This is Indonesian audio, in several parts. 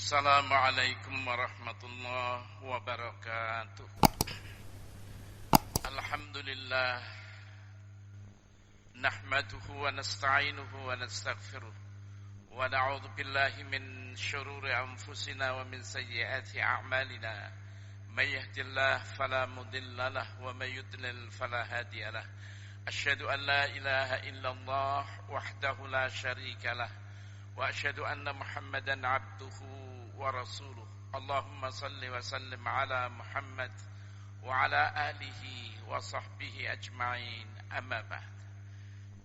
Assalamualaikum warahmatullahi wabarakatuh. Alhamdulillah. Nahmaduhu wa nasta'inuhu wa nastaghfiruh. Wa na'udzu billahi min syururi anfusina wa min sayyiati a'malina. May yahdihillahu fala mudilla lahu wa may yudlil fala hadiya lahu. Asyhadu an la ilaha illallah wahdahu la syarika lahu. Wa asyhadu anna Muhammadan abduhu wa rasuluh. Allahumma salli wa sallim ala Muhammad wa ala alihi wa sahbihi ajma'in. Amma ba'd.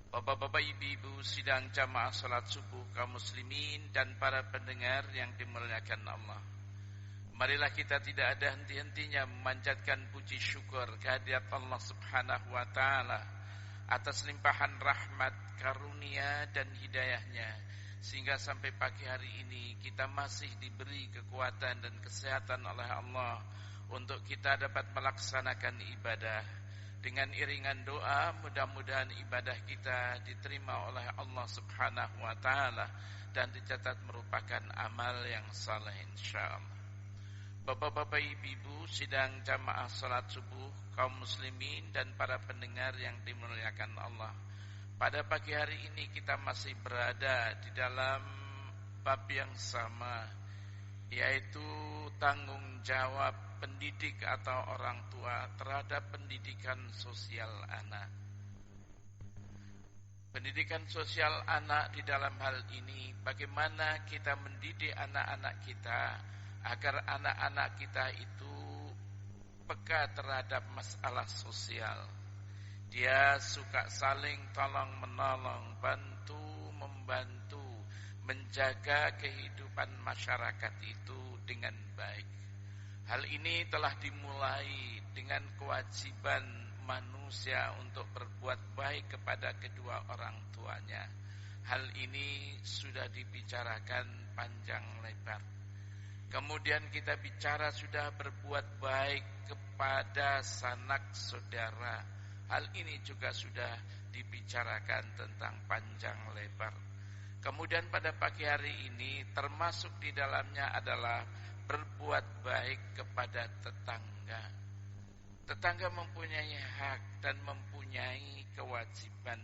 Bapak-bapak, ibu-ibu sidang jamaah salat subuh kaum muslimin dan para pendengar yang dimuliakan Allah. Marilah kita tidak ada henti-hentinya memanjatkan puji syukur kehadirat Allah Subhanahu wa taala atas limpahan rahmat, karunia dan hidayahnya, sehingga sampai pagi hari ini kita masih diberi kekuatan dan kesehatan oleh Allah untuk kita dapat melaksanakan ibadah. Dengan iringan doa, mudah-mudahan ibadah kita diterima oleh Allah Subhanahu wa taala dan dicatat merupakan amal yang saleh insyaallah. Bapak-bapak, ibu-ibu sidang jamaah salat subuh kaum muslimin dan para pendengar yang dimuliakan Allah. Pada pagi hari ini kita masih berada di dalam bab yang sama, yaitu tanggung jawab pendidik atau orang tua terhadap pendidikan sosial anak. Pendidikan sosial anak di dalam hal ini, bagaimana kita mendidik anak-anak kita agar anak-anak kita itu peka terhadap masalah sosial. Dia suka saling tolong menolong, bantu membantu, menjaga kehidupan masyarakat itu dengan baik. Hal ini telah dimulai dengan kewajiban manusia untuk berbuat baik kepada kedua orang tuanya. Hal ini sudah dibicarakan panjang lebar. Kemudian kita bicara sudah berbuat baik kepada sanak saudara. Hal ini juga sudah dibicarakan tentang panjang lebar. Kemudian pada pagi hari ini termasuk di dalamnya adalah berbuat baik kepada tetangga. Tetangga mempunyai hak dan mempunyai kewajiban.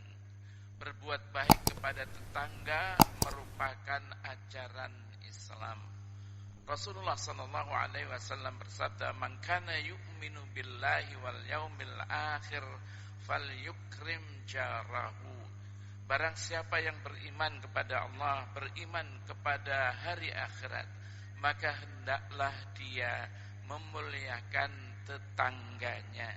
Berbuat baik kepada tetangga merupakan ajaran Islam. Rasulullah sallallahu alaihi wasallam bersabda, "Man kana yu'minu billahi wal yaumil akhir falyukrim jarahu." Barang siapa yang beriman kepada Allah, beriman kepada hari akhirat, maka hendaklah dia memuliakan tetangganya.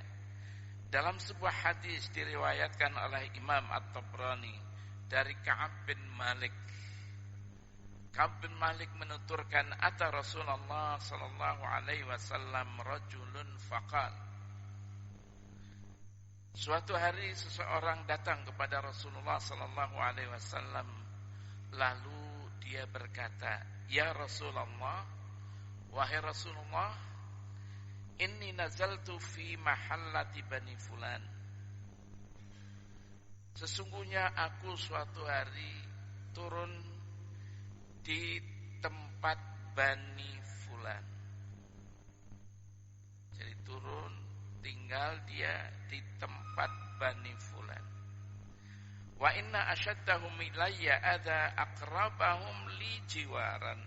Dalam sebuah hadis diriwayatkan oleh Imam At-Tabrani dari Ka'ab bin Malik. Ka'ab bin Malik menuturkan, "Ata Rasulullah sallallahu alaihi wasallam rajulun faqal." Suatu hari seseorang datang kepada Rasulullah sallallahu alaihi wasallam, lalu dia berkata, "Ya Rasulullah, wahai Rasulullah, inni nazaltu fi mahallati bani fulan." Sesungguhnya aku suatu hari turun di tempat Bani Fulan. Jadi turun tinggal dia di tempat Bani Fulan. Wa inna asyaddahum ilayya adza aqrabahum li jiwaran.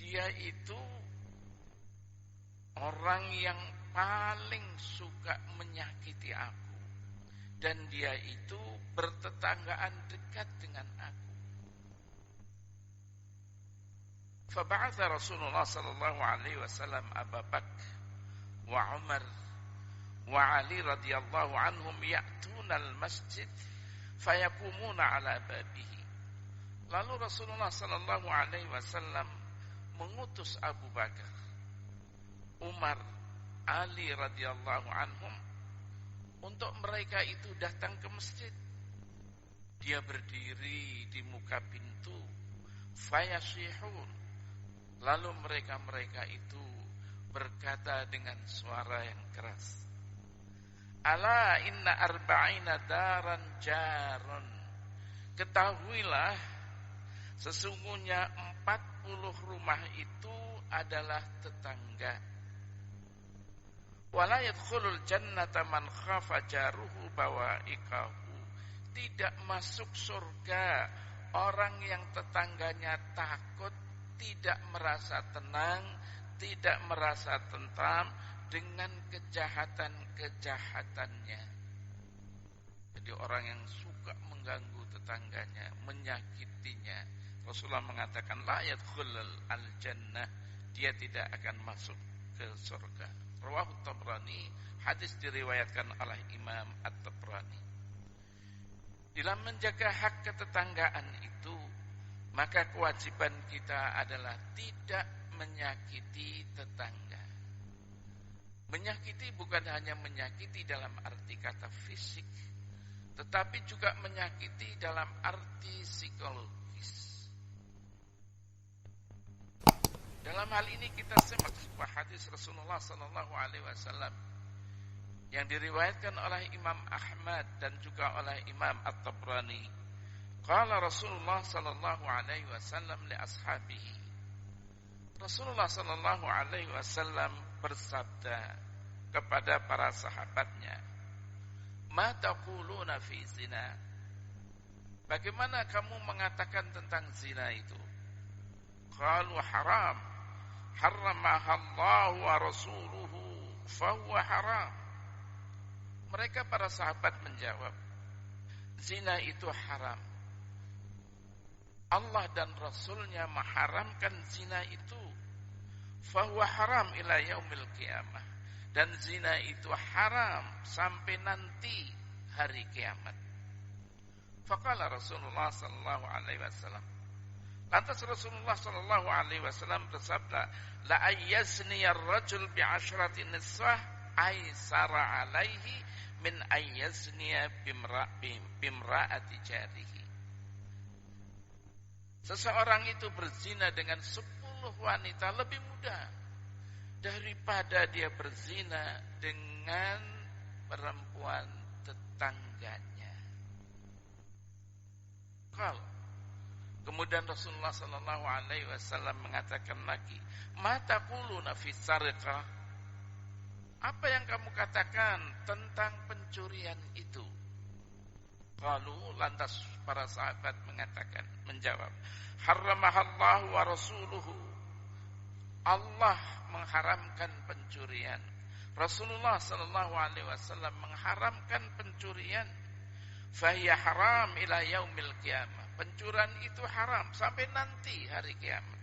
Dia itu orang yang paling suka menyakiti aku, dan dia itu bertetanggaan dekat dengan aku. Faba'atha Rasulullah sallallahu alaihi wasallam Abu Bakar wa Umar wa Ali radhiyallahu anhum ya'tuna al-masjid fayakumuna ala babihi. Lalu Rasulullah sallallahu alaihi wasallam mengutus Abu Bakar, Umar, Ali radhiyallahu anhum untuk mereka itu datang ke masjid. Dia berdiri di muka pintu, fayasihun. Lalu mereka itu berkata dengan suara yang keras, "Ala inna arba'ina daran jarun." Ketahuilah, sesungguhnya 40 rumah itu adalah tetangga. Wala yadkhulul jannata man khafa jaruhu bawaikahu. Tidak masuk surga orang yang tetangganya takut, tidak merasa tenang, tidak merasa tentram dengan kejahatan-kejahatannya. Jadi orang yang suka mengganggu tetangganya, menyakitinya, Rasulullah mengatakan la yadkhulul al-jannah, dia tidak akan masuk ke surga. Rawahu Tabrani, hadis diriwayatkan oleh Imam At-Tabrani. Dalam menjaga hak ketetanggaan itu, maka kewajiban kita adalah tidak menyakiti tetangga. Menyakiti bukan hanya menyakiti dalam arti kata fisik, tetapi juga menyakiti dalam arti psikologis. Dalam hal ini kita simak sebuah hadis Rasulullah sallallahu alaihi wasallam yang diriwayatkan oleh Imam Ahmad dan juga oleh Imam At-Tabrani. Qala Rasulullah sallallahu alaihi wasallam li ashabihi. Rasulullah sallallahu alaihi wasallam bersabda kepada para sahabatnya, "Ma taquluna fi zina?" Bagaimana kamu mengatakan tentang zina itu? Qalu haram. Harramaha Allah wa rasuluhu fa huwa haram. Mereka para sahabat menjawab, zina itu haram. Allah dan Rasulnya mengharamkan zina itu. Fahuwa haram ila yaumil qiyamah. Dan zina itu haram sampai nanti hari kiamat. Faqala Rasulullah sallallahu alaihi wasallam. Lantas Rasulullah sallallahu alaihi wasallam bersabda, la ayyazni ar-rajul bi 'ashrati niswah aisara alaihi min ayyazniya bimra'ati jarihi. Seseorang itu berzina dengan 10 wanita lebih mudah daripada dia berzina dengan perempuan tetangganya. Kemudian Rasulullah sallallahu alaihi wasallam mengatakan lagi, "Ma taquluna fi sariqah?" Apa yang kamu katakan tentang pencurian itu? Qalu, lantas para sahabat menjawab, harramahallahu wa rasuluhu. Allah mengharamkan pencurian. Rasulullah sallallahu alaihi wasallam mengharamkan pencurian. Fahiya haram ila yaumil qiyamah. Pencurian itu haram sampai nanti hari kiamat.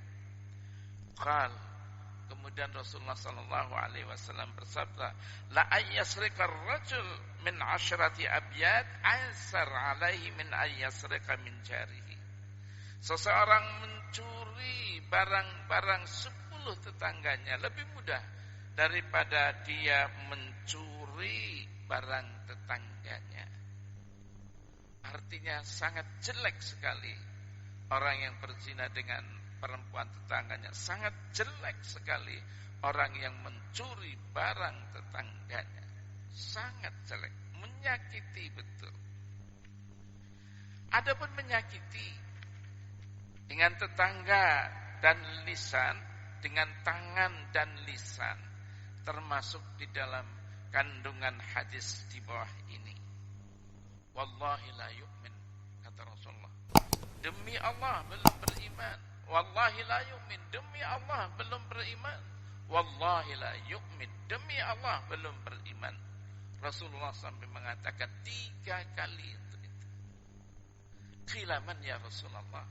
Kemudian Rasulullah sallallahu alaihi wasallam bersabda, la ayyasrika ar-rajul min 'ashrati abyad aysar 'alaihi min ayyasrika min jarihi. Seseorang mencuri barang-barang 10 tetangganya lebih mudah daripada dia mencuri barang tetangganya. Artinya sangat jelek sekali orang yang berzina dengan perempuan tetangganya, sangat jelek sekali orang yang mencuri barang tetangganya, sangat jelek, menyakiti betul. Adapun menyakiti dengan tetangga dan lisan, dengan tangan dan lisan, termasuk di dalam kandungan hadis di bawah ini. Wallahi la yu'min, kata Rasulullah. Demi Allah belum beriman. Wallahi la yu'min, demi Allah belum beriman. Wallahi la yu'min, demi Allah belum beriman. Rasulullah sampai mengatakan 3 kali itu. Qila man ya Rasulullah.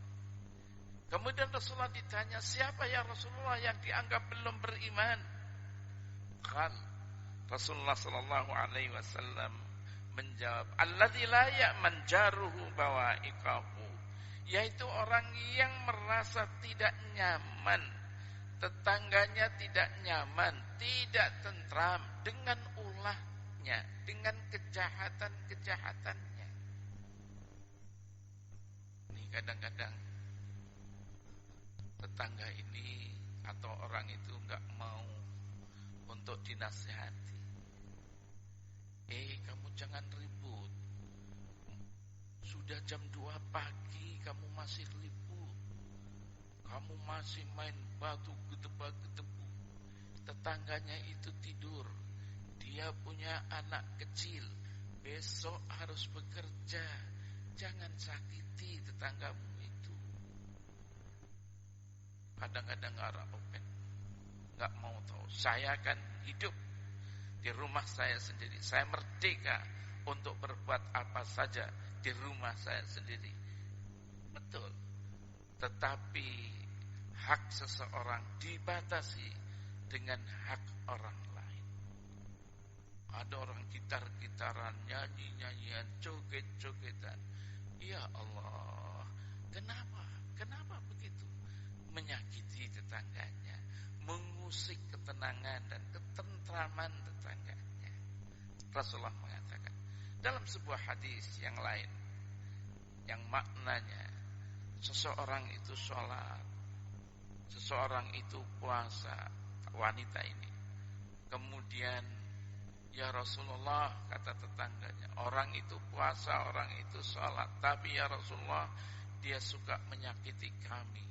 Kemudian Rasulullah ditanya, siapa ya Rasulullah yang dianggap belum beriman? Rasulullah sallallahu alaihi wasallam menjawab, alladzi la ya'man jaruhu bawa'iqahu, yaitu orang yang merasa tidak nyaman, tetangganya tidak nyaman, tidak tentram dengan ulahnya, dengan kejahatan-kejahatannya. Ini kadang-kadang tetangga ini atau orang itu enggak mau untuk dinasihati. Kamu jangan ribut. Sudah jam 2 pagi kamu masih ribut. kamu masih main batu gedebak-gedebu. Tetangganya itu tidur, dia punya anak kecil, besok harus bekerja. Jangan sakiti tetanggamu itu. Kadang-kadang arah open, gak mau tahu. Saya akan hidup di rumah saya sendiri. Saya merdeka untuk berbuat apa saja di rumah saya sendiri. Betul. Tetapi hak seseorang dibatasi dengan hak orang lain. Ada orang gitar-gitaran, nyanyi-nyanyian, joget-jogetan. Ya Allah, kenapa? Kenapa begitu? Menyakiti tetangganya, mengusik ketenangan dan ketentraman tetangganya. Rasulullah mengatakan dalam sebuah hadis yang lain, yang maknanya seseorang itu sholat, seseorang itu puasa, wanita ini. Kemudian, ya Rasulullah, kata tetangganya, orang itu puasa, orang itu sholat, tapi ya Rasulullah, dia suka menyakiti kami,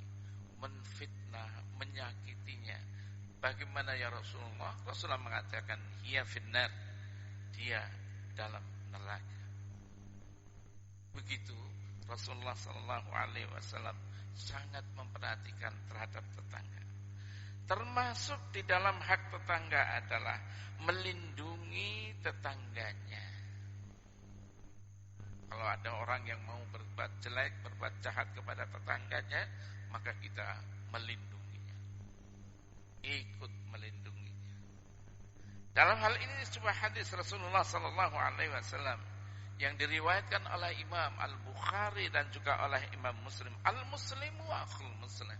menfitnah, menyakitinya. Bagaimana ya Rasulullah? Rasulullah mengatakan, hiya finnar, dia dalam neraka. Begitu Rasulullah SAW sangat memperhatikan terhadap tetangga. Termasuk di dalam hak tetangga adalah melindungi tetangganya. Kalau ada orang yang mau berbuat jelek, berbuat jahat kepada tetangganya, maka kita melindunginya, ikut melindunginya. Dalam hal ini sebuah hadis Rasulullah SAW yang diriwayatkan oleh Imam Al-Bukhari dan juga oleh Imam Muslim. Al-Muslimu akhul muslim.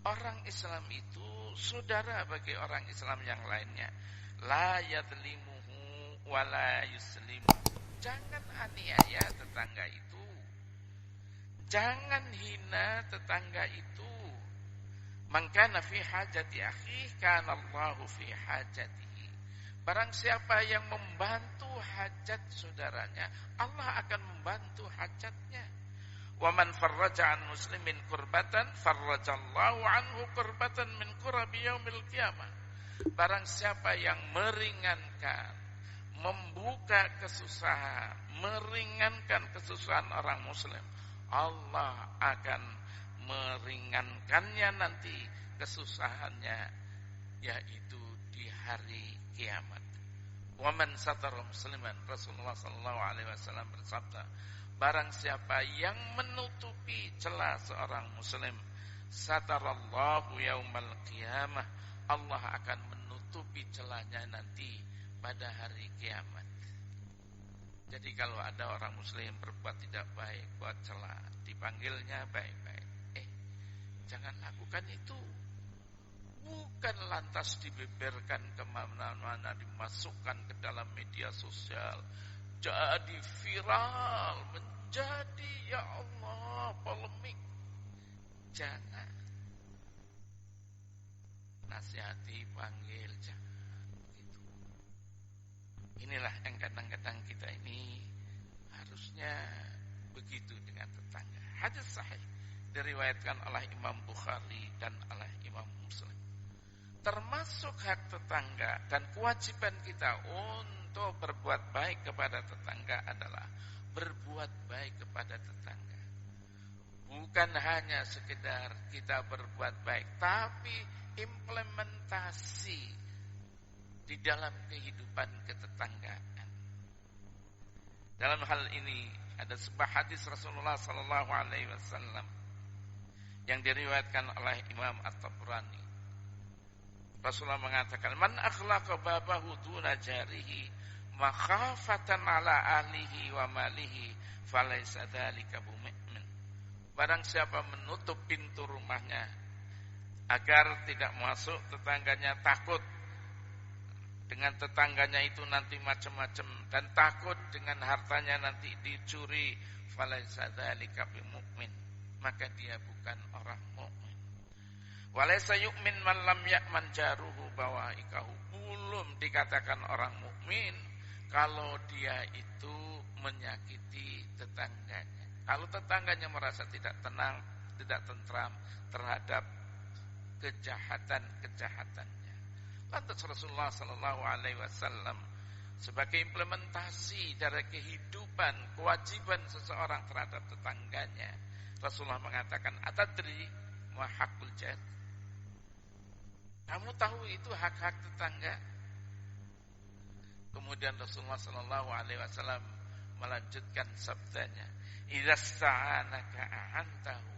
Orang Islam itu saudara bagi orang Islam yang lainnya. La yadlimuhu wa la yuslimu. Jangan aniaya tetangga itu. Jangan hina tetangga itu. Man kana fi hajati akhihi kana Allahu fi hajatihi. Barang siapa yang membantu hajat saudaranya, Allah akan membantu hajatnya. Wa man farraja an muslimin kurbatan farrajallahu anhu kurbatan min kurabi yaumil qiyamah. Barang siapa yang meringankan, membuka kesusahan, meringankan kesusahan orang muslim, Allah akan meringankannya nanti kesusahannya, yaitu di hari kiamat. Wa man satara musliman, Rasulullah SAW bersabda, barang siapa yang menutupi celah seorang muslim, satarallahu yaumal qiyamah, Allah akan menutupi celahnya nanti pada hari kiamat. Jadi kalau ada orang muslim berbuat tidak baik, buat celah, dipanggilnya baik-baik. Jangan lakukan itu. Bukan lantas dibeberkan kemana-mana, dimasukkan ke dalam media sosial, jadi viral, menjadi ya Allah polemik. Jangan. Nasihati, panggil, jangan begitu. Inilah yang kadang-kadang kita ini harusnya begitu dengan tetangga. Hadis sahih diriwayatkan oleh Imam Bukhari dan oleh Imam Muslim. Termasuk hak tetangga dan kewajiban kita untuk berbuat baik kepada tetangga adalah berbuat baik kepada tetangga. Bukan hanya sekedar kita berbuat baik, tapi implementasi di dalam kehidupan ketetanggaan. Dalam hal ini ada sebuah hadis Rasulullah SAW yang diriwayatkan oleh Imam At-Tabrani. Rasulullah mengatakan, man akhlaqa babahu duna jarihi makhafatan ala ahlihi wa malihi falaysa dzalika mu'min. Barang siapa menutup pintu rumahnya agar tidak masuk tetangganya, takut dengan tetangganya itu nanti macam-macam, dan takut dengan hartanya nanti dicuri, falaysa dzalika bimu'min, maka dia bukan orang mukmin. Walaysa yu'min man lam ya'man jaruhu bawaikahu. Belum dikatakan orang mukmin kalau dia itu menyakiti tetangganya. Kalau tetangganya merasa tidak tenang, tidak tentram terhadap kejahatan-kejahatannya. Lantas Rasulullah sallallahu alaihi wasallam sebagai implementasi dari kehidupan, kewajiban seseorang terhadap tetangganya, Rasulullah mengatakan, "Atadri ma haqqul jar?" Kamu tahu itu hak-hak tetangga? Kemudian Rasulullah sallallahu alaihi wasallam melanjutkan sabdanya, "Idza sta'anaka a'antahu."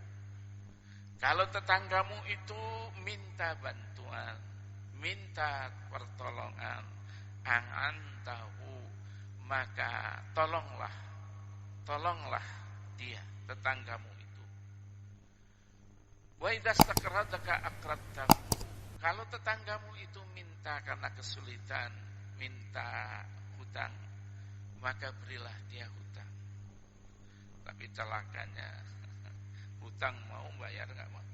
Kalau tetanggamu itu minta bantuan, minta pertolongan, a'antahu, maka tolonglah dia, tetanggamu itu. Wa idza istaqradaka aqradtahu. Kalau tetanggamu itu minta karena kesulitan, minta hutang, maka berilah dia hutang. Tapi celakanya hutang mau bayar enggak mau.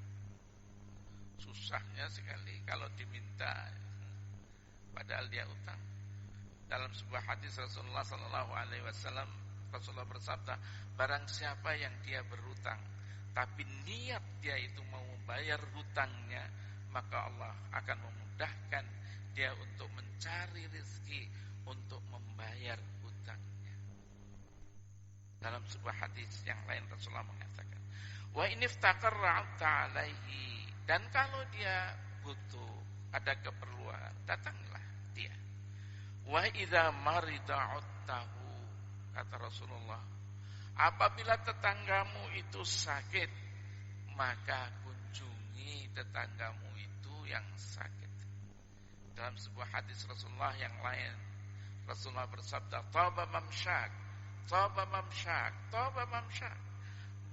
Susahnya sekali kalau diminta padahal dia hutang. Dalam sebuah hadis Rasulullah sallallahu alaihi wasallam, Rasulullah bersabda, barang siapa yang dia berhutang tapi niat dia itu mau membayar hutangnya, maka Allah akan memudahkan dia untuk mencari rezeki untuk membayar hutangnya. Dalam sebuah hadis yang lain Rasulullah mengatakan, wa in iftaqarra 'alaihi, dan kalau dia butuh, ada keperluan, datanglah dia. Wa idza marida 'udtahu, kata Rasulullah, apabila tetanggamu itu sakit, maka kunjungi tetanggamu itu yang sakit. Dalam sebuah hadis Rasulullah yang lain, Rasulullah bersabda, taba mamsyak, taba mamsyak, taba mamsyak.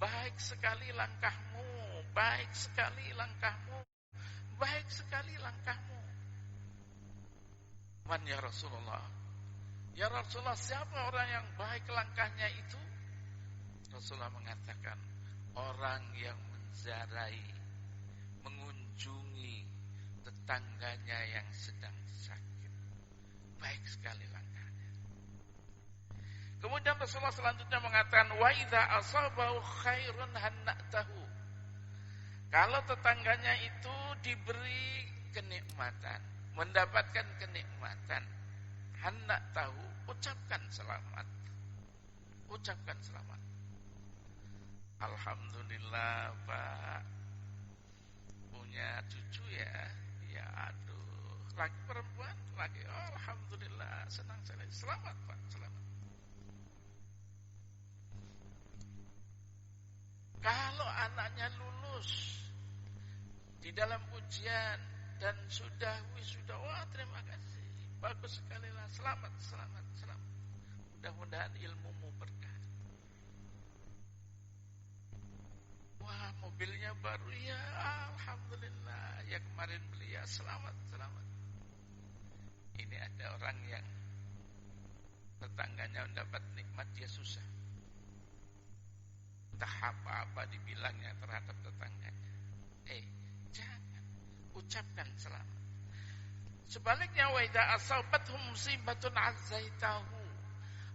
Baik sekali langkahmu, baik sekali langkahmu, baik sekali langkahmu. Man ya Rasulullah? Ya Rasulullah, siapa orang yang baik langkahnya itu? Rasulullah mengatakan, orang yang menziarahi, mengunjungi tetangganya yang sedang sakit. Baik sekali langkahnya. Kemudian Rasulullah selanjutnya mengatakan, wa idza asabahu khairun hanna'tahu. Kalau tetangganya itu diberi kenikmatan, mendapatkan kenikmatan, hanna'tahu, ucapkan selamat. Ucapkan selamat. Alhamdulillah Pak, punya cucu ya. Ya aduh, laki perempuan, laki, oh, alhamdulillah, senang sekali. Selamat Pak, selamat. Kalau anaknya lulus di dalam ujian dan sudah wisuda, wah terima kasih, bagus sekali lah, selamat, selamat, selamat. Mudah-mudahan ilmumu berkah. Wah, mobilnya baru ya, alhamdulillah. Ya kemarin beli ya, selamat, selamat. Ini ada orang yang tetangganya mendapat nikmat, dia susah. Entah apa-apa dibilangnya terhadap tetangganya. Jangan, ucapkan selamat. Sebaliknya, wa idza asabathum musibatun azzaitahu.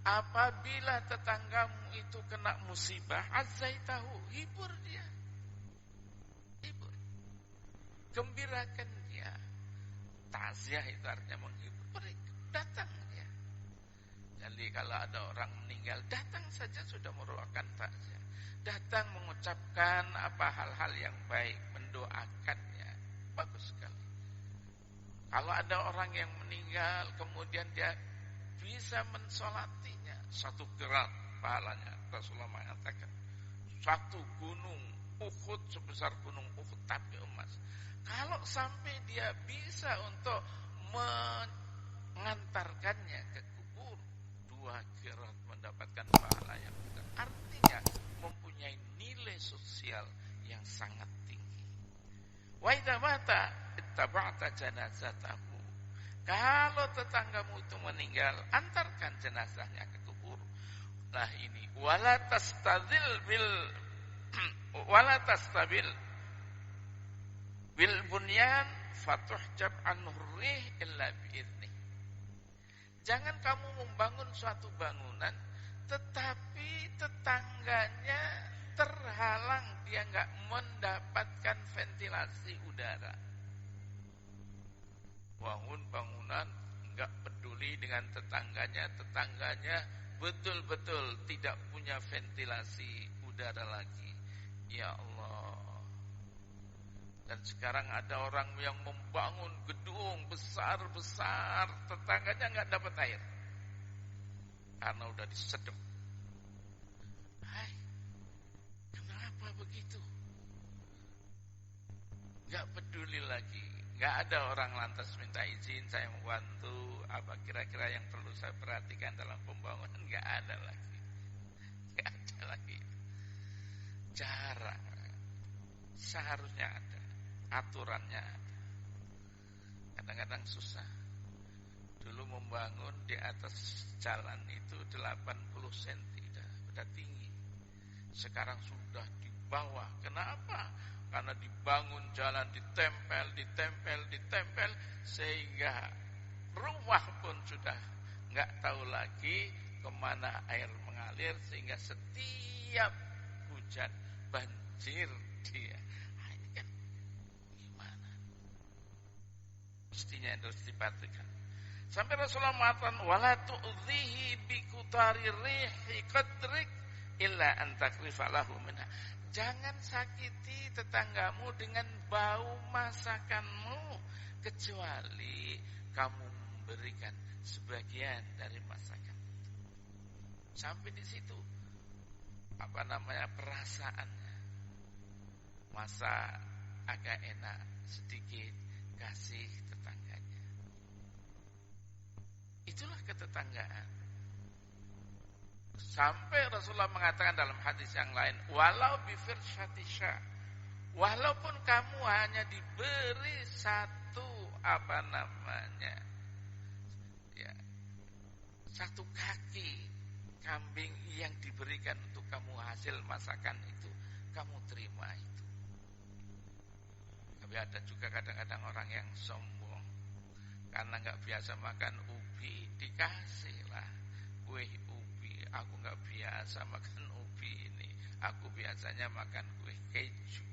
Apabila tetanggamu itu kena musibah, azzaitahu, hibur dia. Hibur. Gembirakan dia. Takziah itu artinya menghibur. Datang dia. Jadi kalau ada orang meninggal, datang saja sudah merupakan takziah. Datang mengucapkan apa hal-hal yang baik, mendoakannya. Bagus sekali. Kalau ada orang yang meninggal, kemudian dia bisa mensolatinya, satu gerak pahalanya. Rasulullah mengatakan, satu gunung Uhud sebesar gunung Uhud tapi emas. Kalau sampai dia bisa untuk mengantarkannya ke kubur, 2 gerak mendapatkan pahala yang besar. Artinya mempunyai nilai sosial yang sangat tinggi. Wa idza mata ittaba'ta janazatahu. Kalau tetanggamu itu meninggal, antarkan jenazahnya ke kubur. Nah ini, wala tastabil bil bunyan fatuhjab an-nurrih illa bi'idnih. Jangan kamu membangun suatu bangunan tetapi tetangganya terhalang terhalang, dia nggak mendapatkan ventilasi udara. Bangun bangunan, nggak peduli dengan tetangganya betul-betul tidak punya ventilasi udara lagi. Ya Allah. Dan sekarang ada orang yang membangun gedung besar-besar, tetangganya nggak dapat air karena udah disedot. Hai, kenapa begitu? Nggak peduli lagi. Nggak ada orang lantas minta izin, saya mau bantu, apa kira-kira yang perlu saya perhatikan dalam pembangunan. Nggak ada lagi. Nggak ada lagi. Cara seharusnya ada, aturannya ada. Kadang-kadang susah. Dulu membangun di atas jalan itu 80 cm, udah tinggi. Sekarang sudah di bawah. Kenapa? Karena dibangun jalan ditempel, sehingga rumah pun sudah nggak tahu lagi kemana air mengalir, sehingga setiap hujan banjir dia. Ini kan gimana? Mestinya harus diperhatikan. Sampai Rasulullah mengatakan, wala tu'dhihi bi qutari rihi qadrik illa an takrifa lahu minha. Jangan sakiti tetanggamu dengan bau masakanmu, kecuali kamu memberikan sebagian dari masakan. Sampai di situ perasaannya. Masa agak enak sedikit, kasih tetangganya. Itulah ketetanggaan. Sampai Rasulullah mengatakan dalam hadis yang lain, walau bifirsyati syah, walaupun kamu hanya diberi satu satu kaki kambing yang diberikan untuk kamu hasil masakan itu, kamu terima itu. Tapi ada juga kadang-kadang orang yang sombong karena nggak biasa makan ubi, dikasihlah kue ubi. Aku nggak biasa makan ubi ini, aku biasanya makan kue keju.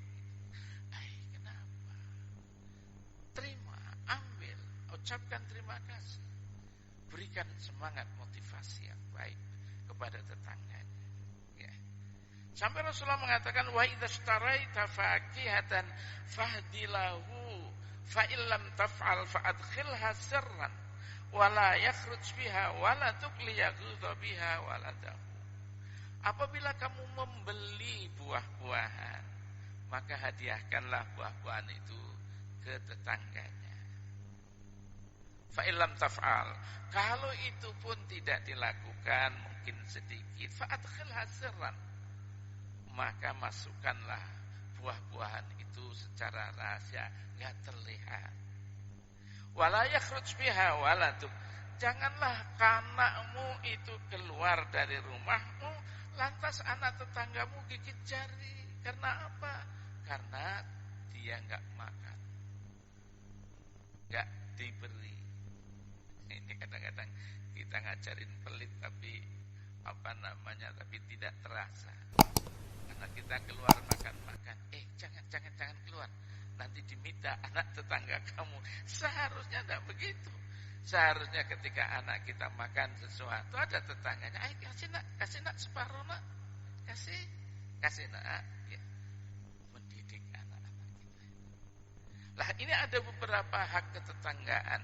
Kenapa? Terima, ambil, ucapkan terima kasih, berikan semangat motivasi yang baik kepada tetangganya. Ya. Sampai Rasulullah mengatakan, wa idza ishtaraita faqihatan fahdilahu fa illam taf'al fa adkhilha sirran wala yakhruj biha wala tuqliyaghudha biha waladahu. Apabila kamu membeli buah-buahan, maka hadiahkanlah buah-buahan itu ke tetangganya. Fa illam taf'al, kalau itu pun tidak dilakukan, mungkin sedikit, fa adkhilha sirran, maka masukkanlah buah-buahan itu secara rahasia, enggak terlihat. Wala yakhruj biha waladuk, janganlah anakmu itu keluar dari rumahmu lantas anak tetanggamu gigit jari. Karena apa? Karena dia enggak makan, enggak diberi. Ini kadang-kadang kita ngajarin pelit tapi tapi tidak terasa. Karena kita keluar makan-makan, jangan keluar, nanti diminta anak tetangga kamu. Seharusnya tidak begitu. Seharusnya ketika anak kita makan sesuatu, ada tetangganya, kasih nak separuh nak, kasih nak, ya. Mendidik anak-anak kita. Lah ini ada beberapa hak ketetanggaan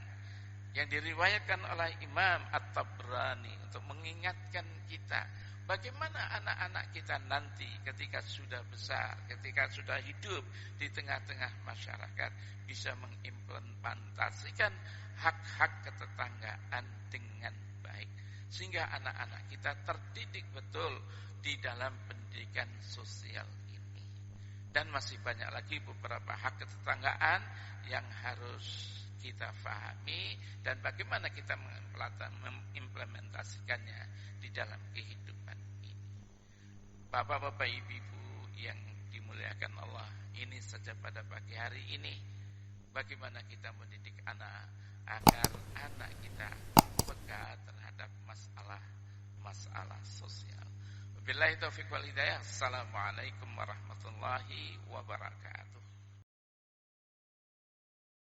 yang diriwayatkan oleh Imam At-Tabrani untuk mengingatkan kita bagaimana anak-anak kita nanti ketika sudah besar, ketika sudah hidup di tengah-tengah masyarakat, bisa mengimplementasikan hak-hak ketetanggaan dengan baik, sehingga anak-anak kita terdidik betul di dalam pendidikan sosial ini. Dan masih banyak lagi beberapa hak ketetanggaan yang harus kita fahami dan bagaimana kita mengimplementasikannya di dalam kehidupan ini. Bapak-bapak, ibu-ibu yang dimuliakan Allah, ini saja pada pagi hari ini bagaimana kita mendidik anak agar anak kita peka terhadap masalah sosial. Billahi taufiq wal hidayah. Assalamualaikum warahmatullahi wabarakatuh.